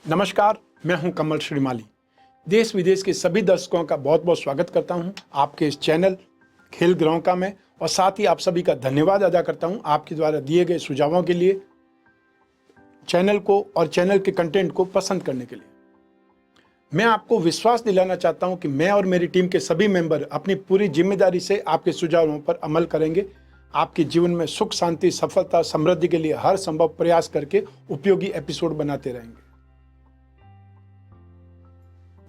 नमस्कार, मैं हूं कमल श्रीमाली। देश विदेश के सभी दर्शकों का बहुत बहुत स्वागत करता हूं आपके इस चैनल खेल ग्रहों का में, और साथ ही आप सभी का धन्यवाद अदा करता हूं आपके द्वारा दिए गए सुझावों के लिए, चैनल को और चैनल के कंटेंट को पसंद करने के लिए। मैं आपको विश्वास दिलाना चाहता हूं कि मैं और मेरी टीम के सभी मेंबर अपनी पूरी जिम्मेदारी से आपके सुझावों पर अमल करेंगे। आपके जीवन में सुख, शांति, सफलता, समृद्धि के लिए हर संभव प्रयास करके उपयोगी एपिसोड बनाते रहेंगे।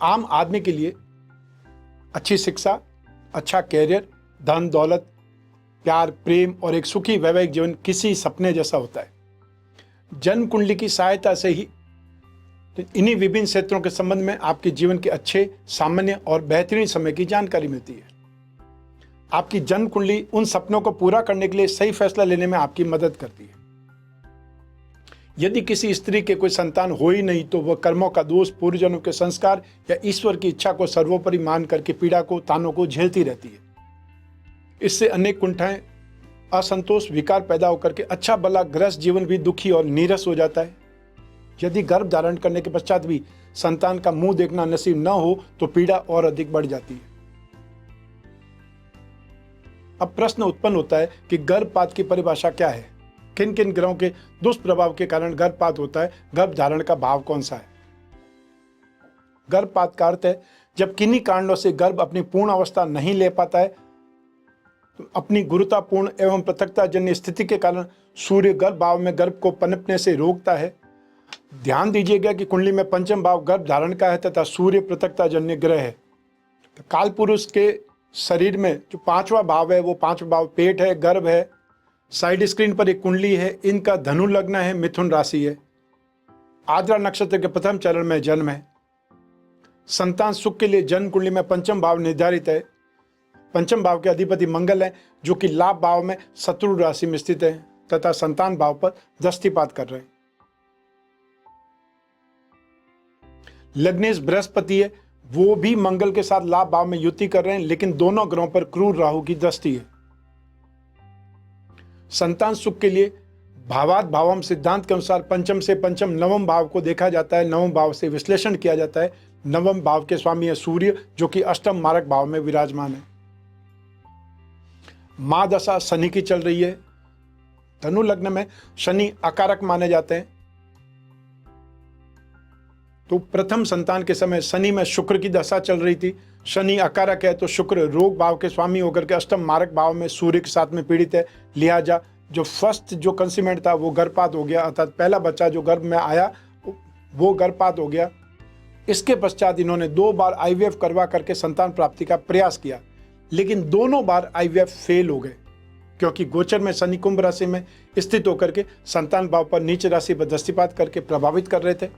आम आदमी के लिए अच्छी शिक्षा, अच्छा कैरियर, धन दौलत, प्यार, प्रेम और एक सुखी वैवाहिक जीवन किसी सपने जैसा होता है। जन्म कुंडली की सहायता से ही इन्हीं विभिन्न क्षेत्रों के संबंध में आपके जीवन के अच्छे, सामान्य और बेहतरीन समय की जानकारी मिलती है। आपकी जन्म कुंडली उन सपनों को पूरा करने के लिए सही फैसला लेने में आपकी मदद करती है। यदि किसी स्त्री के कोई संतान हो ही नहीं तो वह कर्मों का दोष, पूर्वजन्मों के संस्कार या ईश्वर की इच्छा को सर्वोपरि मान करके पीड़ा को, तानों को झेलती रहती है। इससे अनेक कुंठाएं, असंतोष, विकार पैदा होकर के अच्छा भला ग्रस्त जीवन भी दुखी और नीरस हो जाता है। यदि गर्भ धारण करने के पश्चात भी संतान का मुंह देखना नसीब न हो तो पीड़ा और अधिक बढ़ जाती है। अब प्रश्न उत्पन्न होता है कि गर्भपात की परिभाषा क्या है, किन किन ग्रहों के दुष्प्रभाव के कारण गर्भपात होता है, गर्भ धारण का भाव कौन सा है। गर्भपात का अर्थ है जब किन्हीं कारणों से गर्भ अपनी पूर्ण अवस्था नहीं ले पाता है, तो अपनी गुरुतापूर्ण एवं पृथकता जन्य स्थिति के कारण सूर्य गर्भ भाव में गर्भ को पनपने से रोकता है। ध्यान दीजिएगा कि कुंडली में पंचम भाव गर्भ धारण का है तथा सूर्य पृथकता जन्य ग्रह है। तो काल पुरुष के शरीर में जो पांचवा भाव है वो पांचवा भाव पेट है, गर्भ है। साइड स्क्रीन पर एक कुंडली है, इनका धनु लग्न है, मिथुन राशि है, आद्रा नक्षत्र के प्रथम चरण में जन्म है। संतान सुख के लिए जन्म कुंडली में पंचम भाव निर्धारित है। पंचम भाव के अधिपति मंगल है जो कि लाभ भाव में शत्रु राशि में स्थित है तथा संतान भाव पर दृष्टिपात कर रहे हैं। लग्नेश बृहस्पति है, वो भी मंगल के साथ लाभ भाव में युति कर रहे हैं, लेकिन दोनों ग्रहों पर क्रूर राहु की दृष्टि है। संतान सुख के लिए भावात भावम सिद्धांत के अनुसार पंचम से पंचम नवम भाव को देखा जाता है। नवम भाव से विश्लेषण किया जाता है। नवम भाव के स्वामी है सूर्य जो कि अष्टम मारक भाव में विराजमान है। मां दशा शनि की चल रही है। धनु लग्न में शनि अकारक माने जाते हैं, तो प्रथम संतान के समय शनि में शुक्र की दशा चल रही थी। शनि अकारक है तो शुक्र रोग भाव के स्वामी होकर के अष्टम मारक भाव में सूर्य के साथ में पीड़ित है। लिहाजा जो फर्स्ट जो कंसीमेंट था वो गर्भपात हो गया, अर्थात पहला बच्चा जो गर्भ में आया वो गर्भपात हो गया। इसके पश्चात इन्होंने 2 बार IVF करवा करके संतान प्राप्ति का प्रयास किया, लेकिन दोनों बार IVF फेल हो गए क्योंकि गोचर में शनि कुंभ राशि में स्थित होकर के संतान भाव पर नीच राशि पर दृष्टिपात करके प्रभावित कर रहे थे।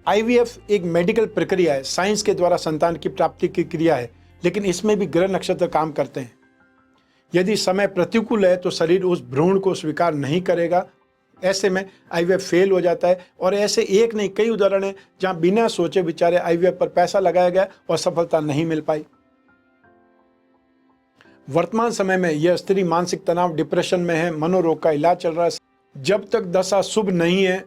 IVF एक मेडिकल प्रक्रिया है, साइंस के द्वारा संतान की प्राप्ति की क्रिया है, लेकिन इसमें भी ग्रह नक्षत्र काम करते हैं। यदि समय प्रतिकूल है तो शरीर उस भ्रूण को स्वीकार नहीं करेगा, ऐसे में IVF फेल हो जाता है। और ऐसे एक नहीं कई उदाहरण हैं जहां बिना सोचे विचारे IVF पर पैसा लगाया गया और सफलता नहीं मिल पाई। वर्तमान समय में यह स्त्री मानसिक तनाव, डिप्रेशन में है, मनोरोग का इलाज चल रहा है। जब तक दशा शुभ नहीं है,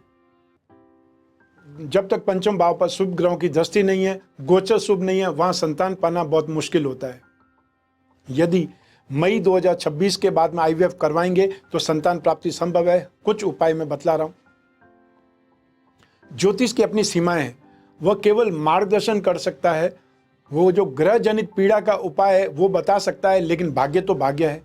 जब तक पंचम भाव पर शुभ ग्रहों की दृष्टि नहीं है, गोचर शुभ नहीं है, वहां संतान पाना बहुत मुश्किल होता है। यदि मई 2026 के बाद में IVF करवाएंगे तो संतान प्राप्ति संभव है। कुछ उपाय मैं बतला रहा हूं। ज्योतिष की अपनी सीमाएं हैं, वह केवल मार्गदर्शन कर सकता है, वो जो ग्रह जनित पीड़ा का उपाय है वो बता सकता है, लेकिन भाग्य तो भाग्य है।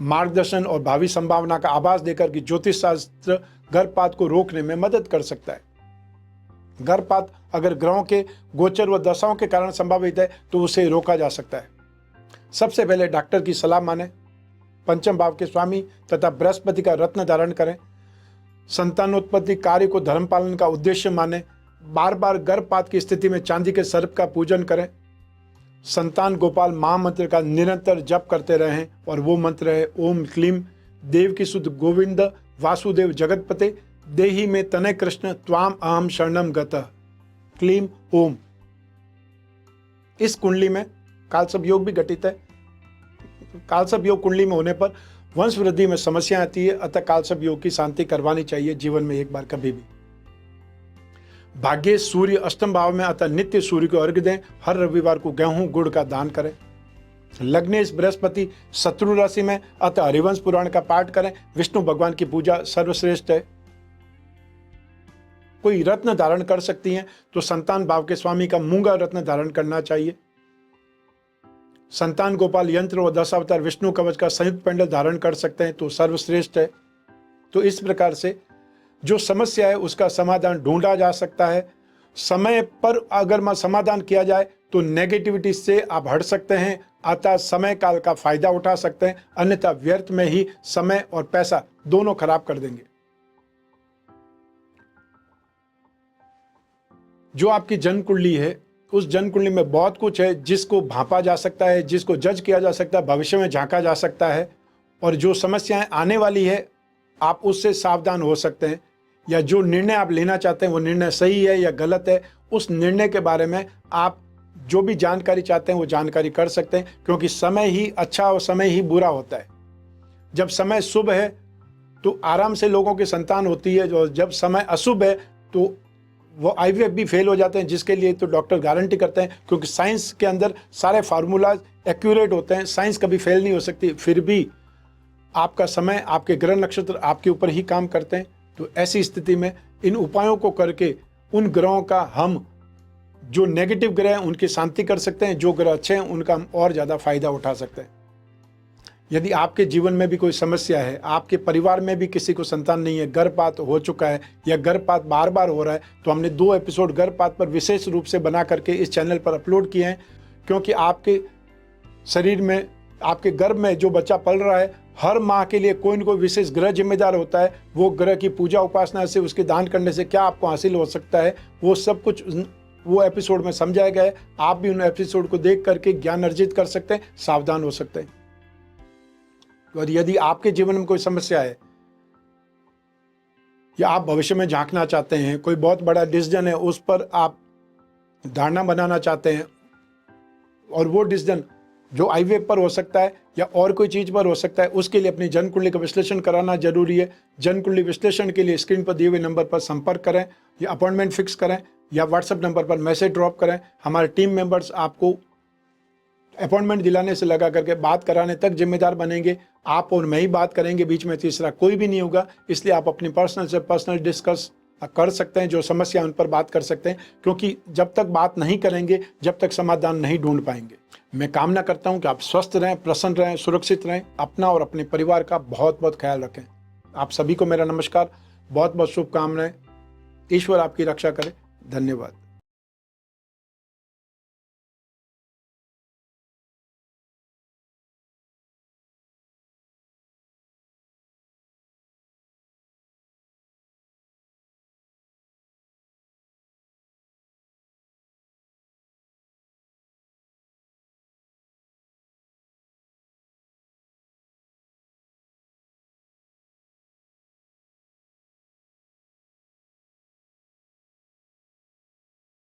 मार्गदर्शन और भावी संभावना का आभास देकर कि ज्योतिष शास्त्र गर्भपात को रोकने में मदद कर सकता है। गर्भपात अगर ग्रहों के गोचर व दशाओं के कारण संभावित है तो उसे रोका जा सकता है। सबसे पहले डॉक्टर की सलाह माने, पंचम भाव के स्वामी तथा बृहस्पति का रत्न धारण करें, संतानोत्पत्ति कार्य को धर्म पालन का उद्देश्य माने, बार बार गर्भपात की स्थिति में चांदी के सर्प का पूजन करें, संतान गोपाल महामंत्र का निरंतर जप करते रहें, और वो मंत्र है ओम क्लीम देव की शुद्ध गोविंद वासुदेव जगतपते देहि में तनय कृष्ण त्वाम अहम शरणम गतः क्लीम ओम। इस कुंडली में कालसर्प योग भी घटित है। कालसर्प योग कुंडली में होने पर वंश वृद्धि में समस्या आती है, अतः कालसर्प योग की शांति करवानी चाहिए जीवन में एक बार कभी भी। भाग्य सूर्य अष्टम भाव में, अतः नित्य सूर्य को अर्घ्य दें। हर रविवार को गेहूं गुड़ का दान करें। लग्नेश बृहस्पति शत्रु राशि में, अतः हरिवंश पुराण का पाठ करें। विष्णु भगवान की पूजा सर्वश्रेष्ठ है। कोई रत्न धारण कर सकती हैं तो संतान भाव के स्वामी का मूंगा रत्न धारण करना चाहिए। संतान गोपाल यंत्र और 10 अवतार विष्णु कवच का संयुक्त पेंडल धारण कर सकते हैं तो सर्वश्रेष्ठ है। तो इस प्रकार से जो समस्या है उसका समाधान ढूंढा जा सकता है। समय पर अगर समाधान किया जाए तो नेगेटिविटी से आप हट सकते हैं, अतः समय काल का फायदा उठा सकते हैं, अन्यथा व्यर्थ में ही समय और पैसा दोनों खराब कर देंगे। जो आपकी जन्म कुंडली है, उस जन्म कुंडली में बहुत कुछ है जिसको भांपा जा सकता है, जिसको जज किया जा सकता है, भविष्य में झांका जा सकता है, और जो समस्याएं आने वाली है आप उससे सावधान हो सकते हैं, या जो निर्णय आप लेना चाहते हैं वो निर्णय सही है या गलत है, उस निर्णय के बारे में आप जो भी जानकारी चाहते हैं वो जानकारी कर सकते हैं, क्योंकि समय ही अच्छा और समय ही बुरा होता है। जब समय शुभ है तो आराम से लोगों की संतान होती है, जो जब समय अशुभ है तो वो IVF भी फेल हो जाते हैं, जिसके लिए तो डॉक्टर गारंटी करते हैं, क्योंकि साइंस के अंदर सारे फार्मूलाज एक्यूरेट होते हैं, साइंस कभी फेल नहीं हो सकती। फिर भी आपका समय, आपके ग्रह नक्षत्र आपके ऊपर ही काम करते हैं। तो ऐसी स्थिति में इन उपायों को करके उन ग्रहों का हम, जो नेगेटिव ग्रह हैं उनकी शांति कर सकते हैं, जो ग्रह अच्छे हैं उनका हम और ज़्यादा फायदा उठा सकते हैं। यदि आपके जीवन में भी कोई समस्या है, आपके परिवार में भी किसी को संतान नहीं है, गर्भपात हो चुका है या गर्भपात बार बार हो रहा है, तो हमने 2 एपिसोड गर्भपात पर विशेष रूप से बना करके इस चैनल पर अपलोड किए हैं। क्योंकि आपके शरीर में, आपके गर्भ में जो बच्चा पल रहा है, हर माह के लिए कोई न कोई विशेष ग्रह जिम्मेदार होता है। वो ग्रह की पूजा उपासना से, उसके दान करने से क्या आपको हासिल हो सकता है, वो सब कुछ वो एपिसोड में समझाया गया है। आप भी उन एपिसोड को देख करके ज्ञान अर्जित कर सकते हैं, सावधान हो सकते हैं। और यदि आपके जीवन में कोई समस्या है या आप भविष्य में झांकना चाहते हैं, कोई बहुत बड़ा डिसीजन है उस पर आप धारणा बनाना चाहते हैं, और वो डिसीजन जो IVF पर हो सकता है या और कोई चीज़ पर हो सकता है, उसके लिए अपनी जन्म कुंडली का विश्लेषण कराना जरूरी है। जन्म कुंडली विश्लेषण के लिए स्क्रीन पर दिए हुए नंबर पर संपर्क करें, या अपॉइंटमेंट फिक्स करें, या व्हाट्सएप नंबर पर मैसेज ड्रॉप करें। हमारे टीम मेंबर्स आपको अपॉइंटमेंट दिलाने से लगा करके बात कराने तक जिम्मेदार बनेंगे। आप और मैं ही बात करेंगे, बीच में तीसरा कोई भी नहीं होगा। इसलिए आप अपनी पर्सनल से पर्सनल डिस्कस कर सकते हैं, जो समस्या उन पर बात कर सकते हैं, क्योंकि जब तक बात नहीं करेंगे, जब तक समाधान नहीं ढूंढ पाएंगे। मैं कामना करता हूं कि आप स्वस्थ रहें, प्रसन्न रहें, सुरक्षित रहें, अपना और अपने परिवार का बहुत बहुत ख्याल रखें। आप सभी को मेरा नमस्कार, बहुत बहुत शुभकामनाएं। ईश्वर आपकी रक्षा करे। धन्यवाद।